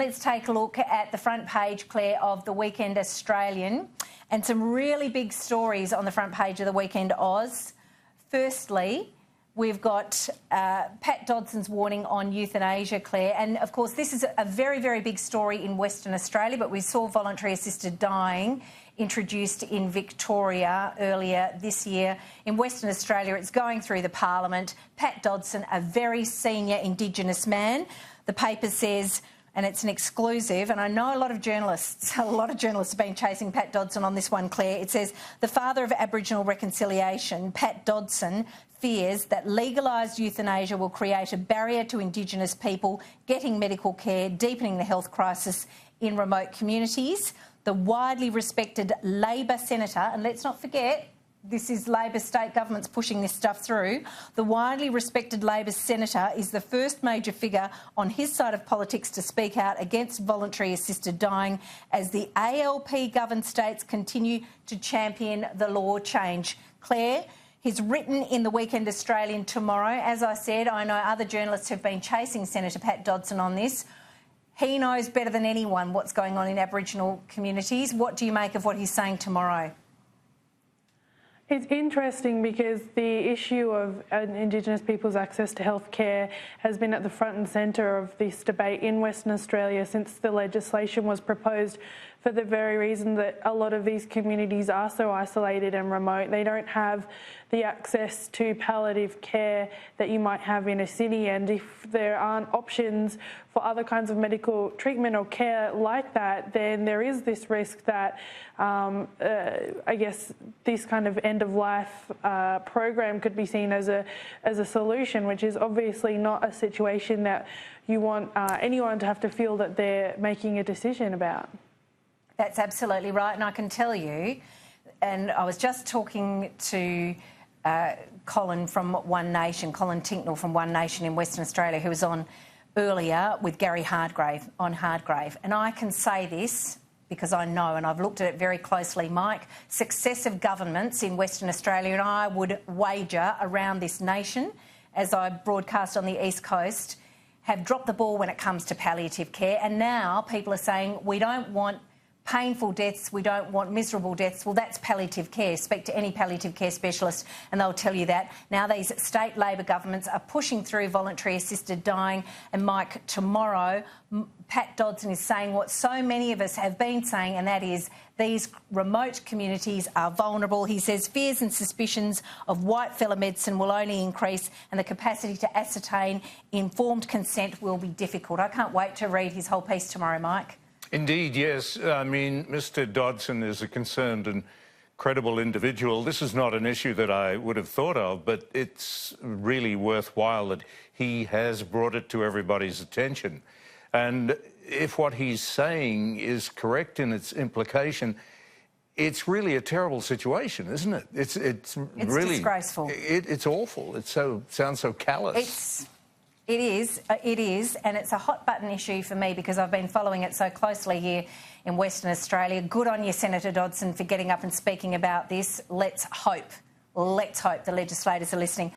let's take a look at the front page, Claire, of the Weekend Australian, and some really big stories on the front page of the Weekend Oz. Firstly, we've got Pat Dodson's warning on euthanasia, Claire, and of course this is a very, very big story in Western Australia, but we saw voluntary assisted dying introduced in Victoria earlier this year. In Western Australia, it's going through the Parliament. Pat Dodson, a very senior Indigenous man. The paper says, and it's an exclusive, and I know a lot of journalists have been chasing Pat Dodson on this one, Claire. It says, the father of Aboriginal reconciliation, Pat Dodson, fears that legalised euthanasia will create a barrier to Indigenous people getting medical care, deepening the health crisis in remote communities. The widely respected Labor senator, and let's not forget, this is Labor state governments pushing this stuff through. The widely respected Labor senator is the first major figure on his side of politics to speak out against voluntary assisted dying as the ALP-governed states continue to champion the law change. Claire, he's written in the Weekend Australian tomorrow. As I said, I know other journalists have been chasing Senator Pat Dodson on this. He knows better than anyone what's going on in Aboriginal communities. What do you make of what he's saying tomorrow? It's interesting because the issue of Indigenous people's access to health care has been at the front and centre of this debate in Western Australia since the legislation was proposed, for the very reason that a lot of these communities are so isolated and remote. They don't have the access to palliative care that you might have in a city, and if there aren't options for other kinds of medical treatment or care like that, then there is this risk that I guess this kind of end-of-life program could be seen as a solution, which is obviously not a situation that you want anyone to have to feel that they're making a decision about. That's absolutely right, and I can tell you, and I was just talking to Colin from One Nation, Colin Tinknell from One Nation in Western Australia, who was on earlier with Gary Hardgrave on Hardgrave, and I can say this because I know, and I've looked at it very closely, Mike, successive governments in Western Australia, and I would wager around this nation, as I broadcast on the East Coast, have dropped the ball when it comes to palliative care, and now people are saying we don't want painful deaths, we don't want miserable deaths. Well, that's palliative care. Speak to any palliative care specialist and they'll tell you that. Now these state Labor governments are pushing through voluntary assisted dying, and Mike, tomorrow Pat Dodson is saying what so many of us have been saying, and that is these remote communities are vulnerable. He says fears and suspicions of whitefella medicine will only increase, and the capacity to ascertain informed consent will be difficult. I can't wait to read his whole piece tomorrow, Mike. Indeed, yes. I mean, Mr Dodson is a concerned and credible individual. This is not an issue that I would have thought of, but it's really worthwhile that he has brought it to everybody's attention. And if what he's saying is correct in its implication, it's really a terrible situation, isn't it? It's really disgraceful. It's awful. It sounds so callous. It is, and it's a hot-button issue for me because I've been following it so closely here in Western Australia. Good on you, Senator Dodson, for getting up and speaking about this. Let's hope the legislators are listening.